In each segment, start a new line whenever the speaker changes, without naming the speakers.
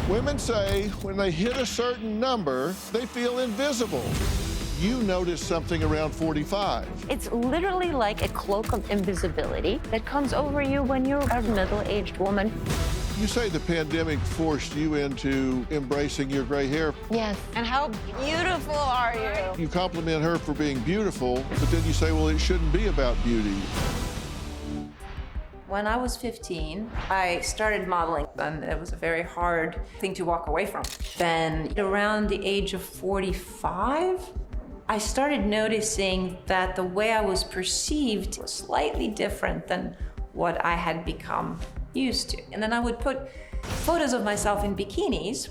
Women say when they hit a certain number, they feel invisible. You notice something around 45.
It's literally like a cloak of invisibility that comes over you when you're a middle-aged woman.
You say the pandemic forced you into embracing your gray hair.
Yes. And how beautiful are you?
You compliment her for being beautiful, but then you say, well, it shouldn't be about beauty.
When I was 15, I started modeling, and it was a very hard thing to walk away from. Then around the age of 45, I started noticing that the way I was perceived was slightly different than what I had become used to. And then I would put photos of myself in bikinis.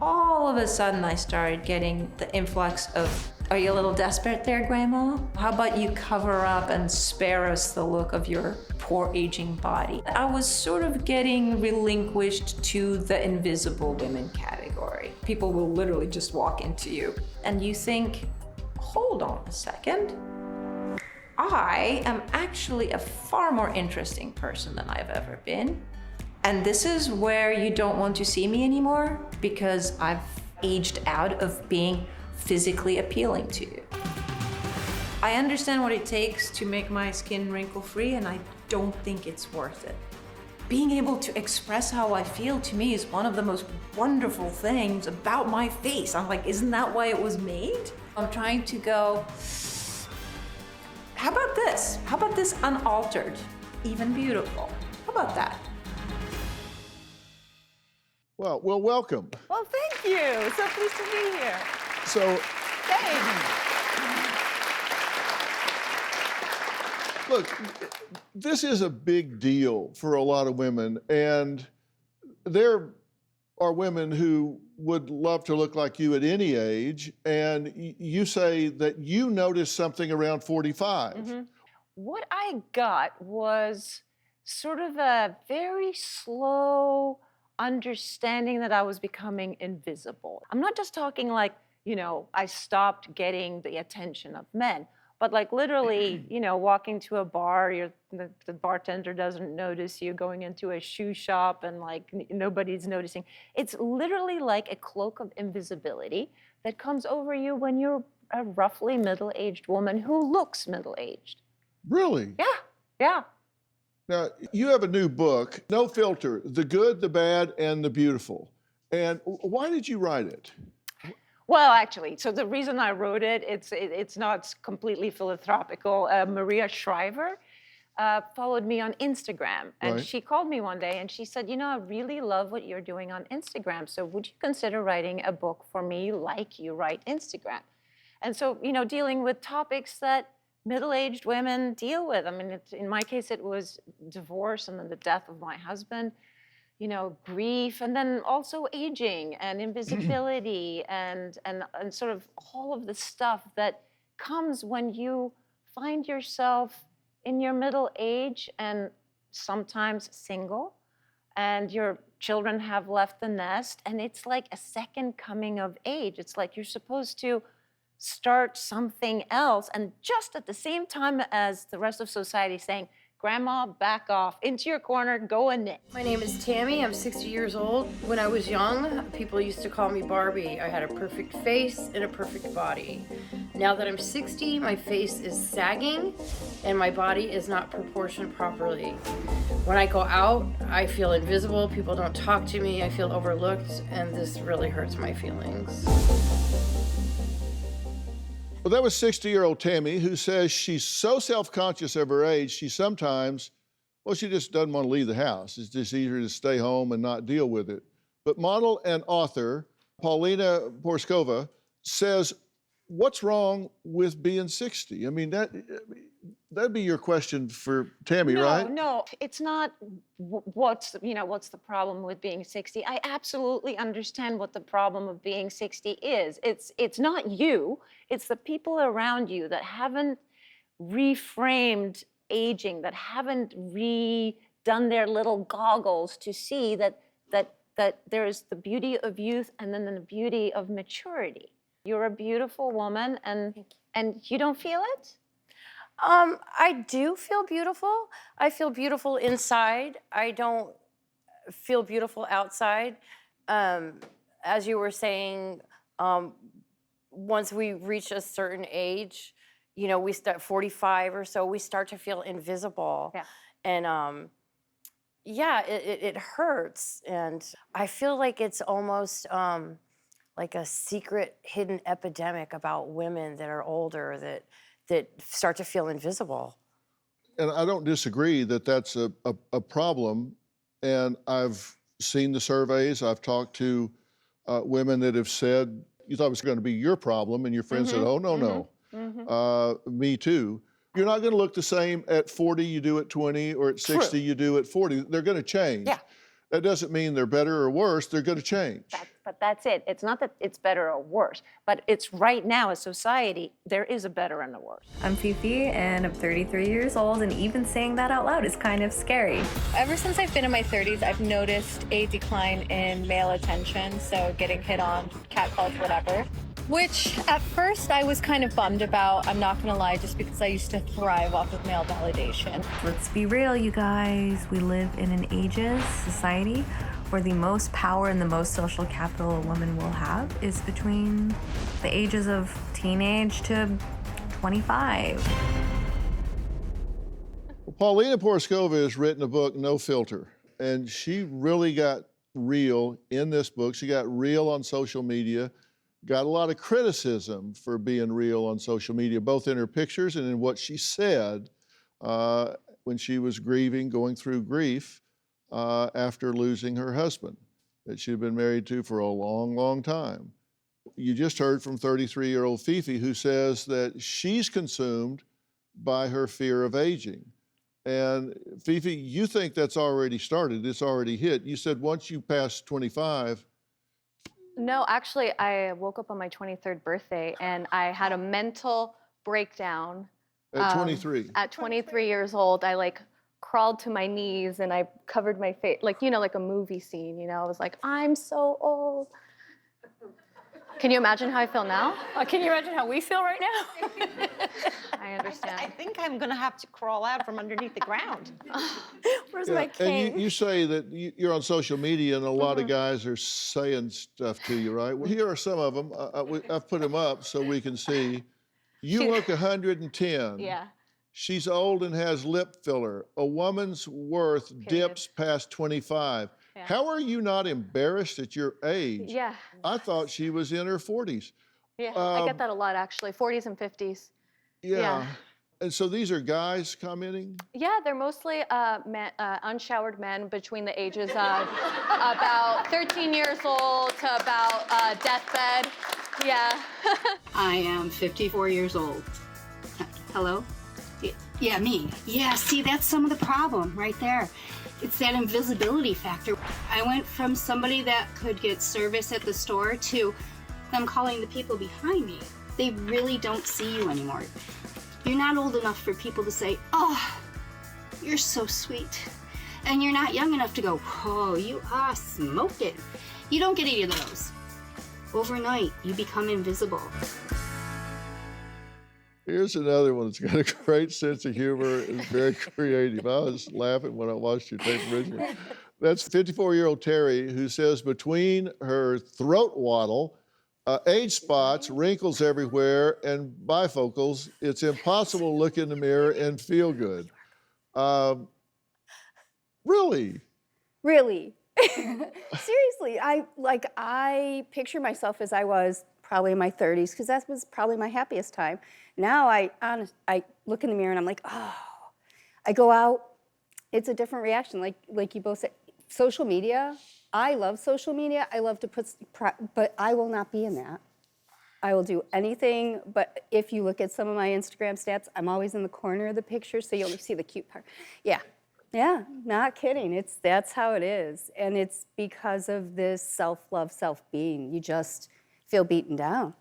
All of a sudden, I started getting the influx of, "Are you a little desperate there, Grandma? How about you cover up and spare us the look of your poor aging body?" I was sort of getting relinquished to the invisible women category. People will literally just walk into you, and you think, hold on a second. I am actually a far more interesting person than I've ever been. And this is where you don't want to see me anymore because I've aged out of being physically appealing to you. I understand what it takes to make my skin wrinkle-free, and I don't think it's worth it. Being able to express how I feel to me is one of the most wonderful things about my face. I'm like, isn't that why it was made? I'm trying to go, how about this? How about this unaltered, even beautiful? How about that?
Well, welcome.
Well, thank you. So pleased to be here.
So,
Thanks.
look, this is a big deal for a lot of women, and there are women who would love to look like you at any age, and you say that you noticed something around 45.
Mm-hmm. What I got was sort of a very slow understanding that I was becoming invisible. I'm not just talking like, I stopped getting the attention of men, but like literally, walking to a bar, the bartender doesn't notice you, going into a shoe shop and like nobody's noticing. It's literally like a cloak of invisibility that comes over you when you're a roughly middle-aged woman who looks middle-aged.
Really?
Yeah.
Now, you have a new book, No Filter, The Good, the Bad, and the Beautiful. And why did you write it?
Well, actually, so the reason I wrote it, it's not completely philanthropical. Maria Shriver followed me on Instagram, and
Right.
she called me one day and she said, I really love what you're doing on Instagram, so would you consider writing a book for me like you write Instagram? And so, dealing with topics that middle-aged women deal with. I mean, in my case, it was divorce and then the death of my husband, grief, and then also aging and invisibility and sort of all of the stuff that comes when you find yourself in your middle age and sometimes single, and your children have left the nest, and it's like a second coming of age. It's like you're supposed to start something else, and just at the same time as the rest of society saying, Grandma, back off, into your corner, go and knit.
My name is Tammy, I'm 60 years old. When I was young, people used to call me Barbie. I had a perfect face and a perfect body. Now that I'm 60, my face is sagging and my body is not proportioned properly. When I go out, I feel invisible, people don't talk to me, I feel overlooked, and this really hurts my feelings.
Well, that was 60-year-old Tammy, who says she's so self-conscious of her age, she sometimes, she just doesn't want to leave the house. It's just easier to stay home and not deal with it. But model and author Paulina Porskova says, what's wrong with being 60? I mean, that'd be your question for Tammy, right?
No, it's not what's the problem with being 60. I absolutely understand what the problem of being 60 is. It's not you, it's the people around you that haven't reframed aging, that haven't redone their little goggles to see that there's the beauty of youth and then the beauty of maturity. You're a beautiful woman, and you don't feel it?
I do feel beautiful. I feel beautiful inside. I don't feel beautiful outside. as you were saying, once we reach a certain age, you know, we start 45 or so, we start to feel invisible.
Yeah.
And yeah, it hurts. And I feel like it's almost like a secret hidden epidemic about women that are older that start to feel invisible.
And I don't disagree that that's a problem. And I've seen the surveys. I've talked to women that have said, you thought it was going to be your problem, and your friend said, oh, no. Me too. You're not going to look the same at 40 you do at 20, or at 60 you do at 40. They're going to change.
Yeah.
That doesn't mean they're better or worse. They're going to change.
But that's it. It's not that it's better or worse, but it's right now, as society, there is a better and a worse.
I'm Fifi, and I'm 33 years old, and even saying that out loud is kind of scary.
Ever since I've been in my 30s, I've noticed a decline in male attention, so getting hit on, catcalled, whatever. Which at first I was kind of bummed about, I'm not gonna lie, just because I used to thrive off of male validation.
Let's be real, you guys. We live in an ageist society where the most power and the most social capital a woman will have is between the ages of teenage to 25.
Well, Paulina Poroskova has written a book, No Filter, and she really got real in this book. She got real on social media, got a lot of criticism for being real on social media, both in her pictures and in what she said when she was grieving, going through grief after losing her husband that she'd been married to for a long, long time. You just heard from 33-year-old Fifi, who says that she's consumed by her fear of aging. And Fifi, you think that's already started, it's already hit. You said once you pass 25,
No, actually, I woke up on my 23rd birthday and I had a mental breakdown.
at 23.
At 23 years old, I like crawled to my knees and I covered my face, like, you know, like a movie scene, you know? I was like, I'm so old. Can you imagine how I feel now?
Can you imagine how we feel right now?
I understand.
I think I'm gonna have to crawl out from underneath the ground.
Where's
Yeah,
my king?
and you say that you're on social media and a lot of guys are saying stuff to you, right? Well, here are some of them. I've put them up so we can see. You look 110.
Yeah.
She's old and has lip filler. A woman's worth dips past 25.
Yeah.
How are you not embarrassed at your age?
Yeah.
I thought she was in her 40s.
Yeah, I get that a lot actually, 40s and 50s.
Yeah.
Yeah.
And so these are guys commenting?
Yeah, they're mostly unshowered men between the ages of about 13 years old to about deathbed. Yeah.
I am 54 years old. Hello? Yeah, me. Yeah, see, that's some of the problem right there. It's that invisibility factor. I went from somebody that could get service at the store to them calling the people behind me. They really don't see you anymore. You're not old enough for people to say, oh, you're so sweet. And you're not young enough to go, whoa, you are smoking. You don't get any of those. Overnight, you become invisible.
Here's another one that's got a great sense of humor and very creative. I was laughing when I watched your tape originally. That's 54-year-old Terry, who says between her throat waddle, age spots, wrinkles everywhere, and bifocals, it's impossible to look in the mirror and feel good. Really?
Really. Seriously, I picture myself as I was probably in my 30s, because that was probably my happiest time. Now I look in the mirror and I'm like, oh. I go out, it's a different reaction. Like you both said, social media, I love social media. I love to but I will not be in that. I will do anything, but if you look at some of my Instagram stats, I'm always in the corner of the picture, so you only see the cute part. Yeah, not kidding. That's how it is. And it's because of this self-love, self-being. You just feel beaten down.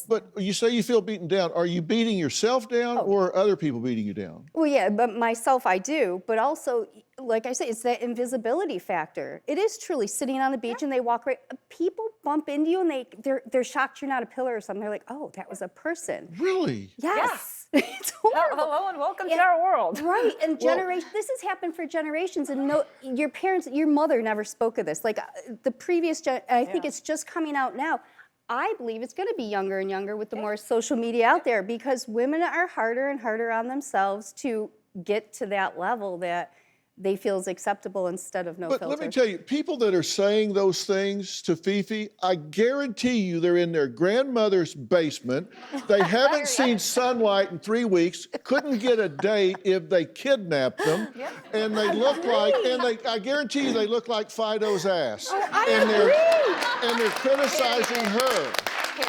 But you say you feel beaten down. Are you beating yourself down or are other people beating you down?
Well, yeah, but myself I do. But also, like I say, it's that invisibility factor. It is truly sitting on the beach and they walk right. People bump into you and they're shocked you're not a pillar or something. They're like, oh, that was a person.
Really?
Yes. It's horrible.
Hello and welcome to our world.
Right, and this has happened for generations, and your parents, your mother never spoke of this. Like the previous, I think it's just coming out now. I believe it's going to be younger and younger with the more social media out there, because women are harder and harder on themselves to get to that level that they feel is acceptable instead of no filter.
But let me tell you, people that are saying those things to Fifi, I guarantee you they're in their grandmother's basement. They haven't seen sunlight in 3 weeks, couldn't get a date if they kidnapped them, and they look like, I guarantee you they look like Fido's ass.
Oh, I agree.
And they're criticizing her.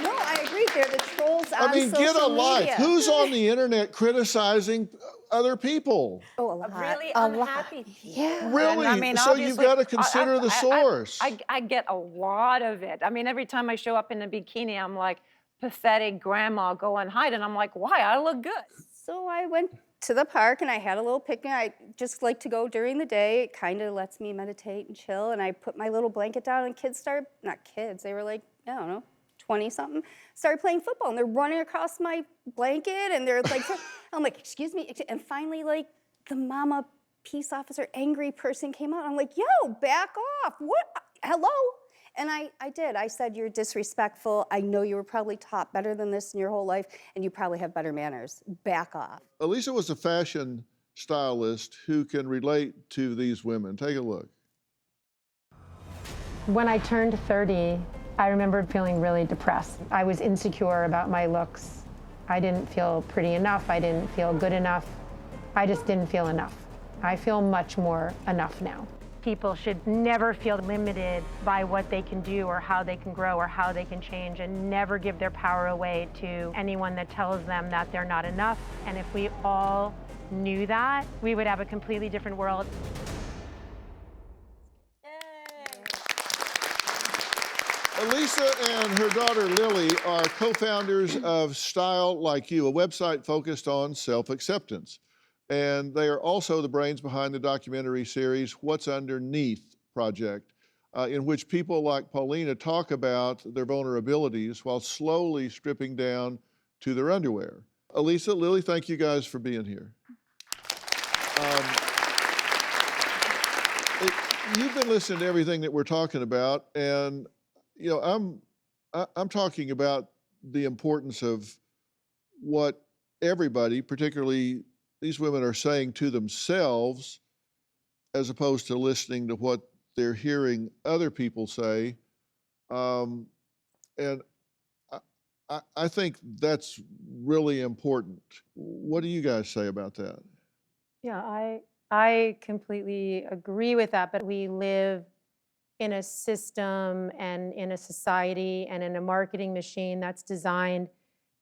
No, I agree. They're the trolls on
I mean,
social
get a life.
media.
Who's on the internet criticizing other people?
Oh, a lot.
Really
a
unhappy
lot.
people.
Yeah.
Really?
And, I mean,
So you've
obviously,
got to consider the source.
I get a lot of it. I mean, every time I show up in a bikini, I'm like, pathetic grandma, go and hide. And I'm like, why? I look good.
So I went to the park and I had a little picnic. I just like to go during the day. It kind of lets me meditate and chill. And I put my little blanket down, and kids started, not kids, they were like, I don't know, 20-something, started playing football, and they're running across my blanket, and they're like, I'm like, excuse me, and finally, like, the mama peace officer, angry person came out. I'm like, yo, back off, what, hello? And I did, I said, you're disrespectful. I know you were probably taught better than this in your whole life, and you probably have better manners. Back off.
Elisa was a fashion stylist who can relate to these women. Take a look.
When I turned 30, I remembered feeling really depressed. I was insecure about my looks. I didn't feel pretty enough. I didn't feel good enough. I just didn't feel enough. I feel much more enough now. People should never feel limited by what they can do or how they can grow or how they can change, and never give their power away to anyone that tells them that they're not enough. And if we all knew that, we would have a completely different world.
Elisa and her daughter Lily are co-founders of Style Like You, a website focused on self-acceptance. And they are also the brains behind the documentary series What's Underneath Project, in which people like Paulina talk about their vulnerabilities while slowly stripping down to their underwear. Elisa, Lily, thank you guys for being here. You've been listening to everything that we're talking about, and you know, I'm talking about the importance of what everybody, particularly these women, are saying to themselves, as opposed to listening to what they're hearing other people say. And I think that's really important. What do you guys say about that?
Yeah, I completely agree with that, but we live in a system and in a society and in a marketing machine that's designed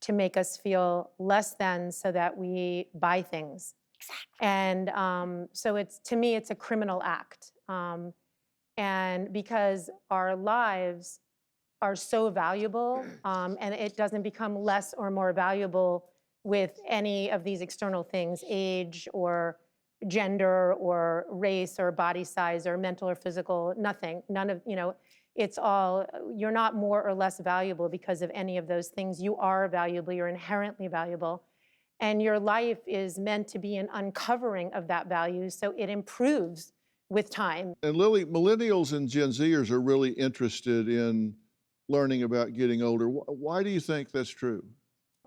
to make us feel less than so that we buy things. Exactly. And so to me, it's a criminal act. And because our lives are so valuable, and it doesn't become less or more valuable with any of these external things, age or gender or race or body size or mental or physical, nothing, none of, it's all, you're not more or less valuable because of any of those things. You are valuable, you're inherently valuable. And your life is meant to be an uncovering of that value, so it improves with time.
And Lily, millennials and Gen Zers are really interested in learning about getting older. Why do you think that's true?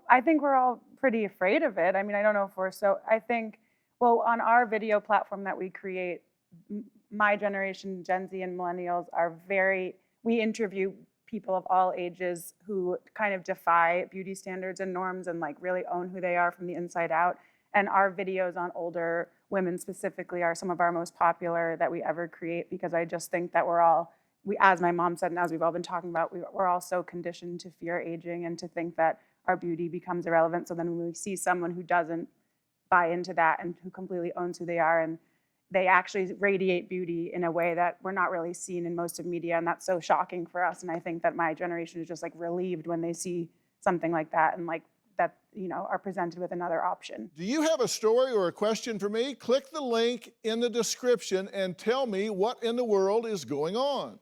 I think we're all pretty afraid of it. I mean, I don't know if we're so, I think, well, on our video platform that we create, my generation, Gen Z and millennials are we interview people of all ages who kind of defy beauty standards and norms and like really own who they are from the inside out. And our videos on older women specifically are some of our most popular that we ever create, because I just think that as my mom said, and as we've all been talking about, we're all so conditioned to fear aging and to think that our beauty becomes irrelevant. So then when we see someone who doesn't buy into that and who completely owns who they are, and they actually radiate beauty in a way that we're not really seen in most of media, and that's so shocking for us. And I think that my generation is just like relieved when they see something like that and like that, are presented with another option.
Do you have a story or a question for me? Click the link in the description and tell me what in the world is going on.